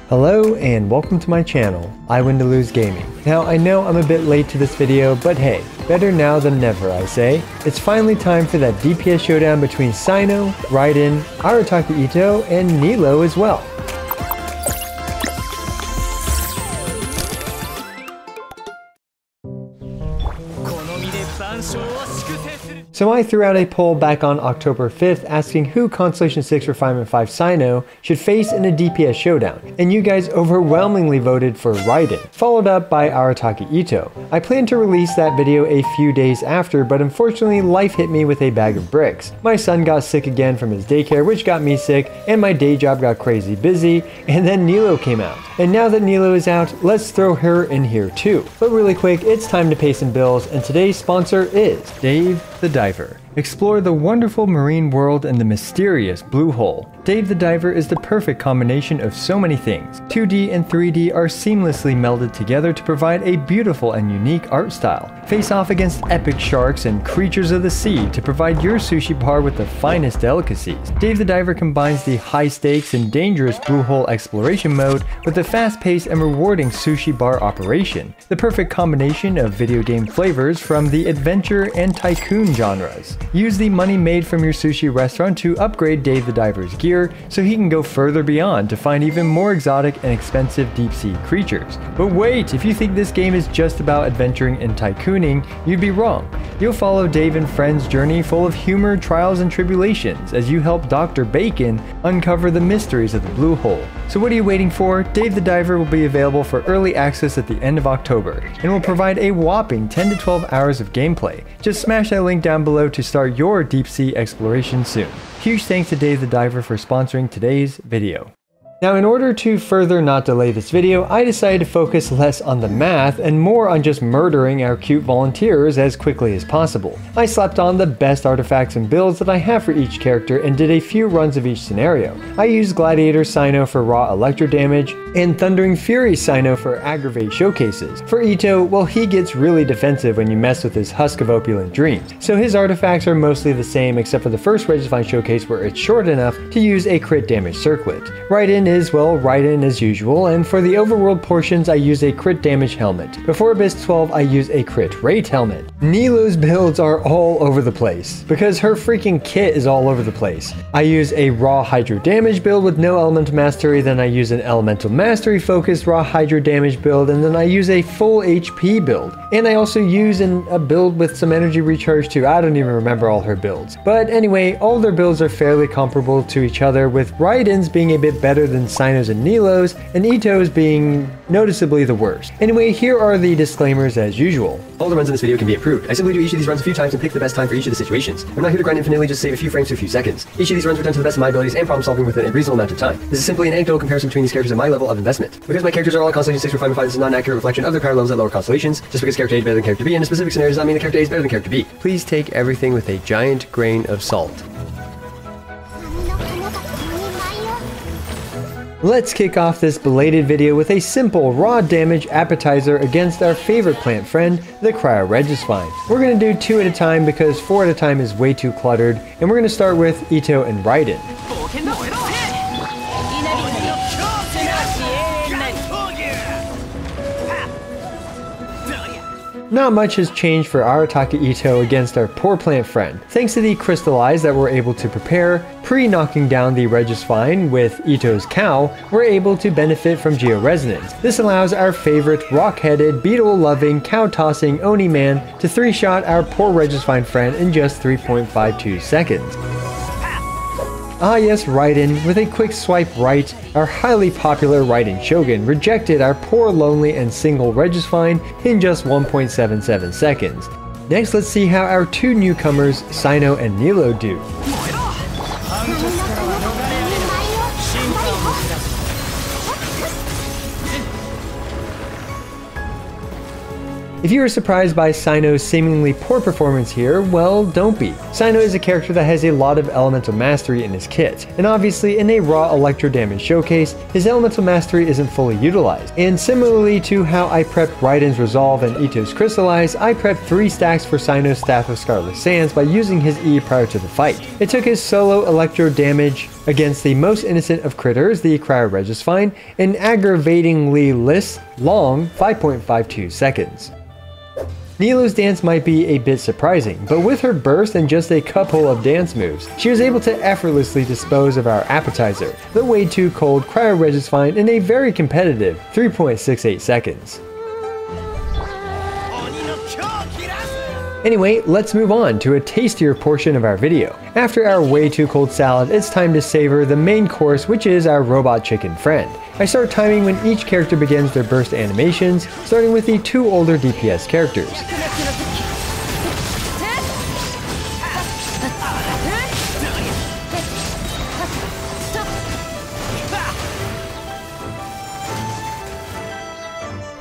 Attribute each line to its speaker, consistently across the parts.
Speaker 1: Hello and welcome to my channel, I Win to Lose Gaming. Now I know I'm a bit late to this video, but hey, better now than never I say. It's finally time for that DPS showdown between Cyno, Raiden, Arataki Itto, and Nilo as well. So I threw out a poll back on October 5th asking who Constellation 6 Refinement 5 Cyno should face in a DPS showdown, and you guys overwhelmingly voted for Raiden, followed up by Arataki Itto. I planned to release that video a few days after, but unfortunately life hit me with a bag of bricks. My son got sick again from his daycare, which got me sick, and my day job got crazy busy, and then Nilo came out. And now that Nilo is out, let's throw her in here too. But really quick, it's time to pay some bills, and today's sponsor is Dave the Diver. Explore the wonderful marine world and the mysterious blue hole. Dave the Diver is the perfect combination of so many things. 2D and 3D are seamlessly melded together to provide a beautiful and unique art style. Face off against epic sharks and creatures of the sea to provide your sushi bar with the finest delicacies. Dave the Diver combines the high stakes and dangerous blue hole exploration mode with the fast-paced and rewarding sushi bar operation. The perfect combination of video game flavors from the adventure and tycoon genres. Use the money made from your sushi restaurant to upgrade Dave the Diver's gear so he can go further beyond to find even more exotic and expensive deep sea creatures. But wait, if you think this game is just about adventuring and tycooning, you'd be wrong. You'll follow Dave and friends' journey full of humor, trials, and tribulations as you help Dr. Bacon uncover the mysteries of the blue hole. So what are you waiting for? Dave the Diver will be available for early access at the end of October and will provide a whopping 10 to 12 hours of gameplay. Just smash that link down below to start your deep sea exploration soon. Huge thanks to Dave the Diver for sponsoring today's video. Now, in order to further not delay this video, I decided to focus less on the math and more on just murdering our cute volunteers as quickly as possible. I slapped on the best artifacts and builds that I have for each character and did a few runs of each scenario. I used Gladiator Cyno for raw electro damage and Thundering Fury Cyno for aggravate showcases. For Itto, well, he gets really defensive when you mess with his Husk of Opulent Dreams, so his artifacts are mostly the same except for the first Regifine showcase where it's short enough to use a crit damage circlet. Raiden is, well, Raiden as usual, and for the overworld portions I use a crit damage helmet. Before Abyss 12 I use a crit rate helmet. Nilo's builds are all over the place, because her freaking kit is all over the place. I use a raw hydro damage build with no elemental mastery, then I use an elemental mastery focused raw hydro damage build, and then I use a full HP build. And I also use a build with some energy recharge too. I don't even remember all her builds. But anyway, all their builds are fairly comparable to each other, with Raiden's being a bit better than Cyno's and Nilo's, and Itto's being noticeably the worst. Anyway, here are the disclaimers as usual.
Speaker 2: All the runs in this video can be improved. I simply do each of these runs a few times and pick the best time for each of the situations. I'm not here to grind infinitely, just save a few frames for a few seconds. Each of these runs were done to the best of my abilities and problem solving within a reasonable amount of time. This is simply an anecdotal comparison between these characters and my level of investment. Because my characters are all Constellation 6 Refinement 5, this is not an accurate reflection of their power levels at lower constellations. Just because character A is better than character B in a specific scenario does not mean the character A is better than character B.
Speaker 1: Please take everything with a giant grain of salt. Let's kick off this belated video with a simple raw damage appetizer against our favorite plant friend, the Cryo Regifine. We're going to do 2 at a time because 4 at a time is way too cluttered, and we're going to start with Itto and Raiden. Not much has changed for Arataki Itto against our poor plant friend. Thanks to the crystallized that we're able to prepare, pre-knocking down the Regifine with Itto's cow, we're able to benefit from Georesonance. This allows our favorite rock-headed, beetle-loving, cow-tossing Oni man to 3-shot our poor Regifine friend in just 3.52 seconds. Ah yes, Raiden, with a quick swipe right, our highly popular Raiden Shogun rejected our poor lonely and single Regifine in just 1.77 seconds. Next, let's see how our 2 newcomers, Cyno and Nilo, do. If you are surprised by Cyno's seemingly poor performance here, well, don't be. Cyno is a character that has a lot of elemental mastery in his kit, and obviously in a raw electro damage showcase, his elemental mastery isn't fully utilized. And similarly to how I prepped Raiden's Resolve and Itto's Crystallize, I prepped 3 stacks for Cyno's Staff of Scarlet Sands by using his E prior to the fight. It took his solo electro damage, against the most innocent of critters, the Cryoregisvine, an aggravatingly long 5.52 seconds. Nilou's dance might be a bit surprising, but with her burst and just a couple of dance moves, she was able to effortlessly dispose of our appetizer, the way too cold Cryoregisvine, in a very competitive 3.68 seconds. Anyway, let's move on to a tastier portion of our video. After our way too cold salad, it's time to savor the main course, which is our robot chicken friend. I start timing when each character begins their burst animations, starting with the two older DPS characters.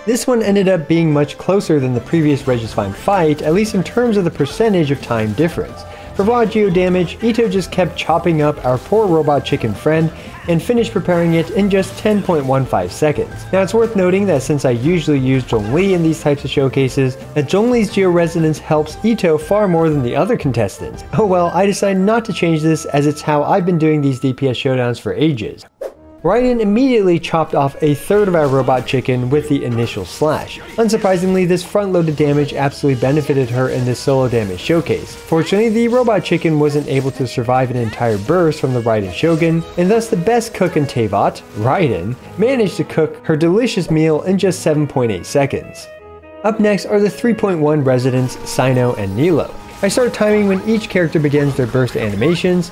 Speaker 1: This one ended up being much closer than the previous Regisvine fight, at least in terms of the percentage of time difference. For raw geo damage, Itto just kept chopping up our poor robot chicken friend and finished preparing it in just 10.15 seconds. Now it's worth noting that since I usually use Zhongli in these types of showcases, that Zhongli's geo resonance helps Itto far more than the other contestants. Oh well, I decided not to change this as it's how I've been doing these DPS showdowns for ages. Raiden immediately chopped off a third of our robot chicken with the initial slash. Unsurprisingly, this front-loaded damage absolutely benefited her in this solo damage showcase. Fortunately, the robot chicken wasn't able to survive an entire burst from the Raiden Shogun, and thus the best cook in Teyvat, Raiden, managed to cook her delicious meal in just 7.8 seconds. Up next are the 3.1 residents, Cyno and Nilou. I start timing when each character begins their burst animations,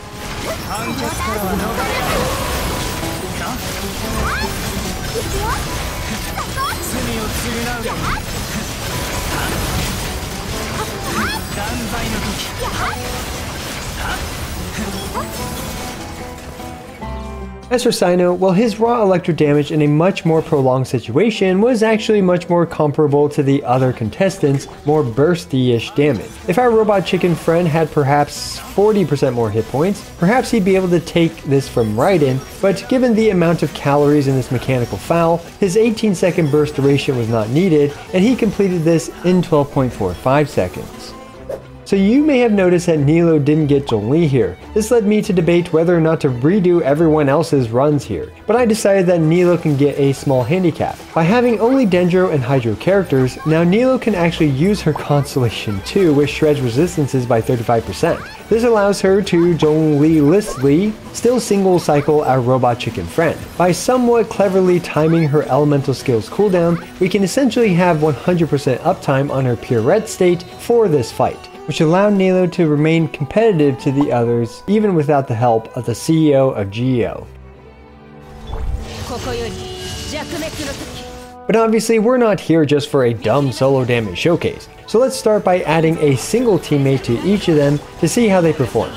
Speaker 1: As for Cyno, well, his raw electro damage in a much more prolonged situation was actually much more comparable to the other contestants' more bursty-ish damage. If our robot chicken friend had perhaps 40% more hit points, perhaps he'd be able to take this from Raiden, but given the amount of calories in this mechanical foul, his 18-second burst duration was not needed, and he completed this in 12.45 seconds. So you may have noticed that Nilou didn't get Zhongli here. This led me to debate whether or not to redo everyone else's runs here, but I decided that Nilou can get a small handicap. By having only Dendro and Hydro characters, now Nilou can actually use her Constellation 2, which shreds resistances by 35%. This allows her to Zhongli-lessly still single cycle our robot chicken friend. By somewhat cleverly timing her elemental skills cooldown, we can essentially have 100% uptime on her Purette state for this fight, which allowed Nilou to remain competitive to the others even without the help of the CEO of GEO. But obviously we're not here just for a dumb solo damage showcase, so let's start by adding a single teammate to each of them to see how they perform.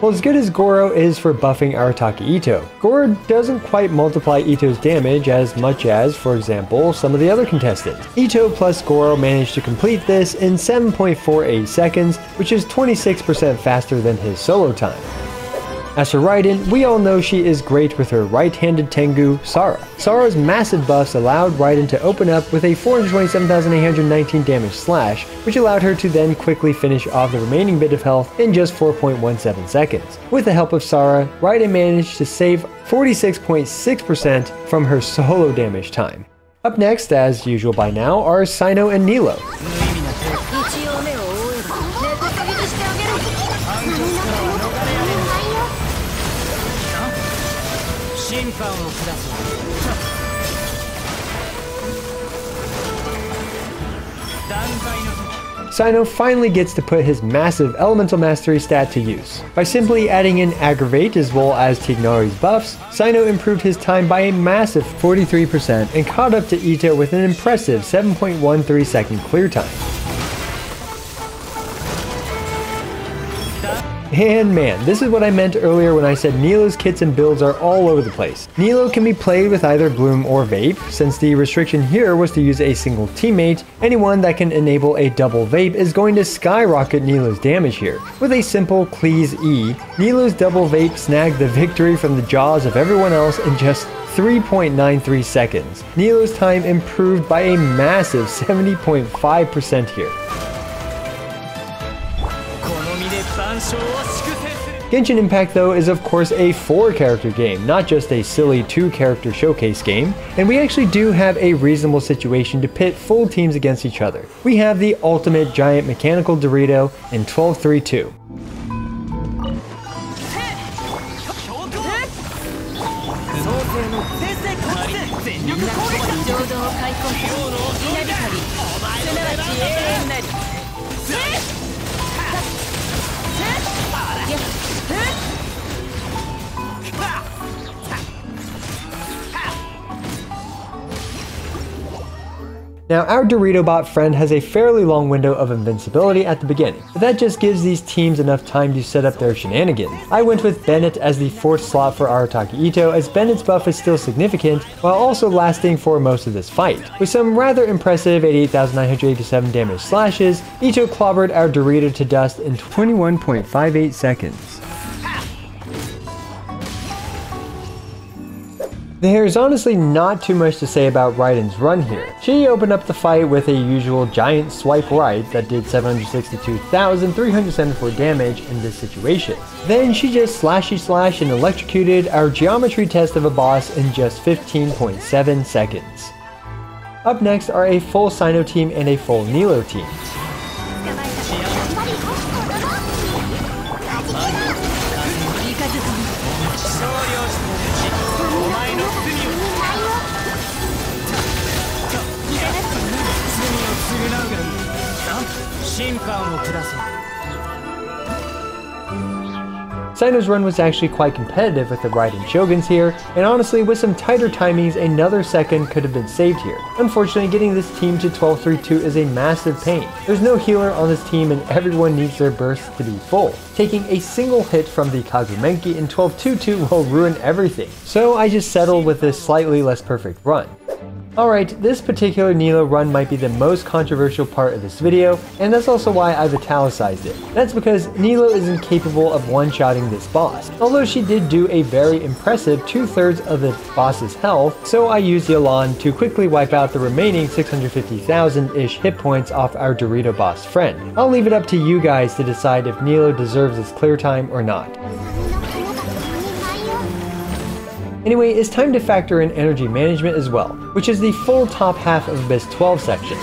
Speaker 1: Well, as good as Goro is for buffing Arataki Itto, Goro doesn't quite multiply Itto's damage as much as, for example, some of the other contestants. Itto plus Goro managed to complete this in 7.48 seconds, which is 26% faster than his solo time. As for Raiden, we all know she is great with her right-handed Tengu, Sara. Sara's massive buffs allowed Raiden to open up with a 427,819 damage slash, which allowed her to then quickly finish off the remaining bit of health in just 4.17 seconds. With the help of Sara, Raiden managed to save 46.6% from her solo damage time. Up next, as usual by now, are Cyno and Nilou. Cyno finally gets to put his massive Elemental Mastery stat to use. By simply adding in Aggravate as well as Tignari's buffs, Cyno improved his time by a massive 43% and caught up to Itto with an impressive 7.13 second clear time. And man, this is what I meant earlier when I said Nilou's kits and builds are all over the place. Nilou can be played with either Bloom or Vape. Since the restriction here was to use a single teammate, anyone that can enable a double Vape is going to skyrocket Nilou's damage here. With a simple Cleese E, Nilou's double Vape snagged the victory from the jaws of everyone else in just 3.93 seconds. Nilou's time improved by a massive 70.5% here. Genshin Impact though is of course a 4-character game, not just a silly 2-character showcase game, and we actually do have a reasonable situation to pit full teams against each other. We have the ultimate giant mechanical Dorito in 12-3-2. Now, our Dorito bot friend has a fairly long window of invincibility at the beginning, but that just gives these teams enough time to set up their shenanigans. I went with Bennett as the 4th slot for Arataki Itto, as Bennett's buff is still significant, while also lasting for most of this fight. With some rather impressive 88,987 damage slashes, Itto clobbered our Dorito to dust in 21.58 seconds. There's honestly not too much to say about Raiden's run here. She opened up the fight with a usual giant swipe right that did 762,374 damage in this situation. Then she just slashy and electrocuted our geometry test of a boss in just 15.7 seconds. Up next are a full Cyno team and a full Nilou team. Cyno's run was actually quite competitive with the Raiden Shoguns here, and honestly with some tighter timings another second could have been saved here. Unfortunately, getting this team to 12-3-2 is a massive pain. There's no healer on this team and everyone needs their bursts to be full. Taking a single hit from the Kazumenki in 12-2-2 will ruin everything, so I just settled with this slightly less perfect run. Alright, this particular Nilou run might be the most controversial part of this video, and that's also why I've italicized it. That's because Nilou isn't capable of one-shotting this boss, although she did do a very impressive 2/3 of the boss's health, so I used Yelan to quickly wipe out the remaining 650,000-ish hit points off our Dorito boss friend. I'll leave it up to you guys to decide if Nilou deserves this clear time or not. Anyway, it's time to factor in energy management as well, which is the full top half of Abyss 12 section.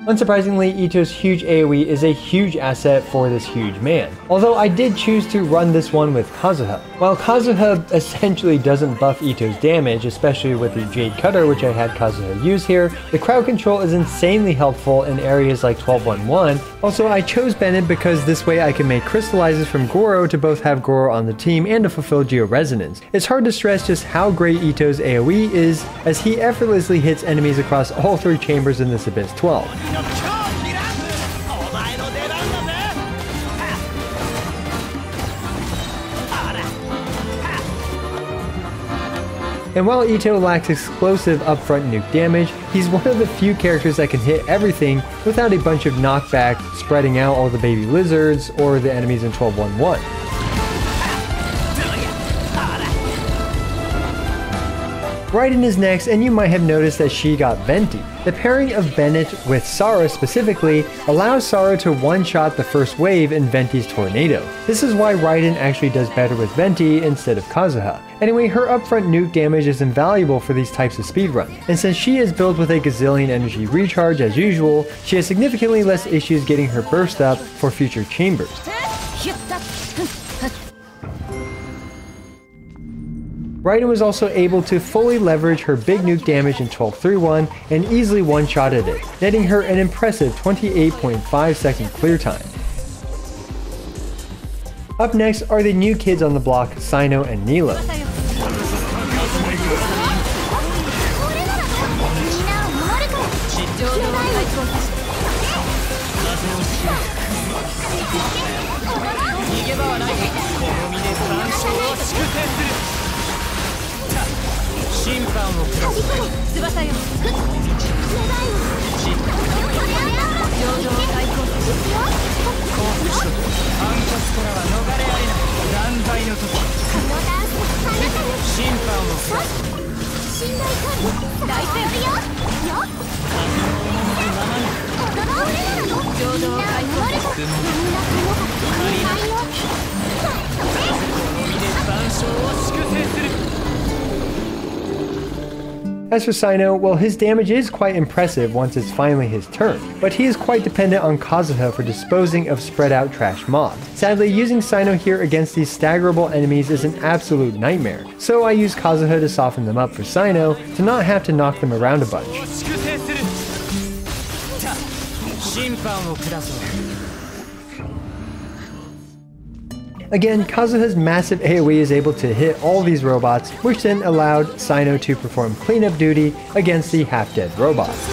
Speaker 1: Unsurprisingly, Itto's huge AoE is a huge asset for this huge man, although I did choose to run this one with Kazuha. While Kazuha essentially doesn't buff Itto's damage, especially with the Jade Cutter which I had Kazuha use here, the crowd control is insanely helpful in areas like 12-1-1. Also, I chose Bennett because this way I can make crystallizes from Goro to both have Goro on the team and to fulfill Geo-Resonance. It's hard to stress just how great Itto's AoE is, as he effortlessly hits enemies across all 3 chambers in this Abyss 12. And while Itto lacks explosive upfront nuke damage, he's one of the few characters that can hit everything without a bunch of knockback, spreading out all the baby lizards or the enemies in 12-1-1. Raiden is next, and you might have noticed that she got Venti. The pairing of Bennett with Sara specifically allows Sara to one-shot the first wave in Venti's tornado. This is why Raiden actually does better with Venti instead of Kazuha. Anyway, her upfront nuke damage is invaluable for these types of speedruns, and since she is built with a gazillion energy recharge as usual, she has significantly less issues getting her burst up for future chambers. Raiden was also able to fully leverage her big nuke damage in 12-3-1 and easily one-shotted it, netting her an impressive 28.5 second clear time. Up next are the new kids on the block, Cyno and Nilo. As for Cyno, well, his damage is quite impressive once it's finally his turn, but he is quite dependent on Kazuha for disposing of spread out trash mobs. Sadly, using Cyno here against these staggerable enemies is an absolute nightmare, so I use Kazuha to soften them up for Cyno to not have to knock them around a bunch. Again, Kazuha's massive AoE is able to hit all these robots, which then allowed Cyno to perform cleanup duty against the half-dead robots.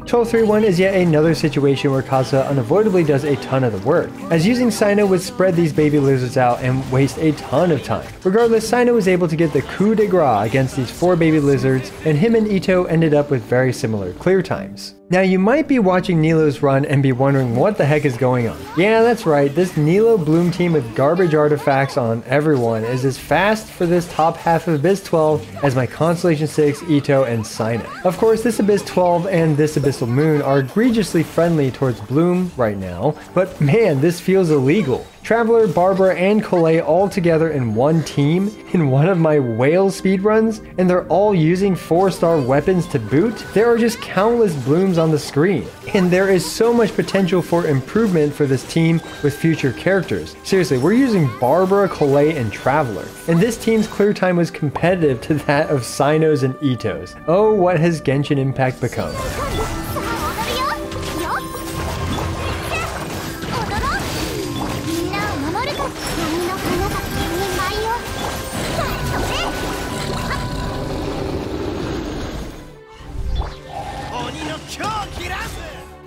Speaker 1: 12-3-1 is yet another situation where Kazuha unavoidably does a ton of the work, as using Cyno would spread these baby lizards out and waste a ton of time. Regardless, Cyno was able to get the coup de grace against these 4 baby lizards, and him and Itto ended up with very similar clear times. Now you might be watching Nilo's run and be wondering what the heck is going on. Yeah, that's right, this Nilo Bloom team with garbage artifacts on everyone is as fast for this top half of Abyss 12 as my Constellation 6, Itto, and Cyno. Of course, this Abyss 12 and this Abyssal Moon are egregiously friendly towards Bloom right now, but man, this feels illegal. Traveler, Barbara, and Collei all together in one team in one of my whale speedruns, and they're all using 4-star weapons to boot? There are just countless blooms on the screen, and there is so much potential for improvement for this team with future characters. Seriously, we're using Barbara, Collei, and Traveler, and this team's clear time was competitive to that of Cyno's and Itto's. Oh, what has Genshin Impact become?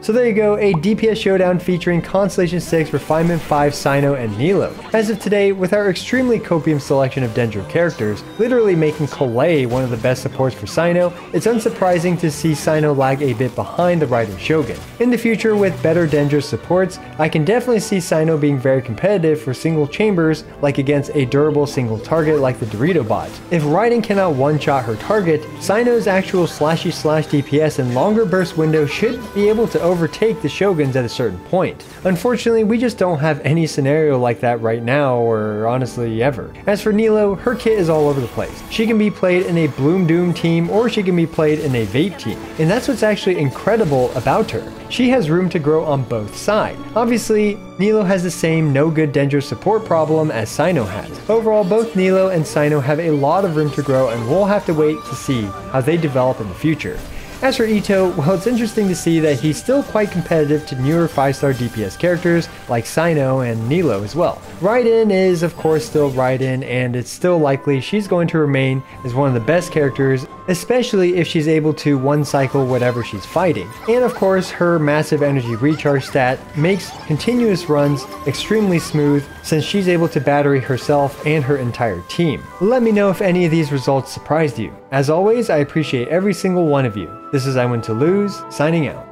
Speaker 1: So there you go, a DPS showdown featuring Constellation 6, Refinement 5, Cyno, and Nilo. As of today, with our extremely copium selection of Dendro characters, literally making Collei one of the best supports for Cyno, it's unsurprising to see Cyno lag a bit behind the Raiden Shogun. In the future, with better Dendro supports, I can definitely see Cyno being very competitive for single chambers, like against a durable single target like the Dorito bot. If Raiden cannot one-shot her target, Cyno's actual slashy slash DPS and longer burst window should be able to overtake the Shoguns at a certain point. Unfortunately, we just don't have any scenario like that right now, or honestly ever. As for Nilo, her kit is all over the place. She can be played in a Bloom Doom team, or she can be played in a Vape team, and that's what's actually incredible about her. She has room to grow on both sides. Obviously, Nilo has the same no good Dendro support problem as Cyno has. Overall, both Nilo and Cyno have a lot of room to grow, and we'll have to wait to see how they develop in the future. As for Itto, well, it's interesting to see that he's still quite competitive to newer 5-star DPS characters like Cyno and Nilo as well. Raiden is of course still Raiden, and it's still likely she's going to remain as one of the best characters, especially if she's able to one-cycle whatever she's fighting. And of course, her massive energy recharge stat makes continuous runs extremely smooth since she's able to battery herself and her entire team. Let me know if any of these results surprised you. As always, I appreciate every single one of you. This is I Win to Lose, signing out.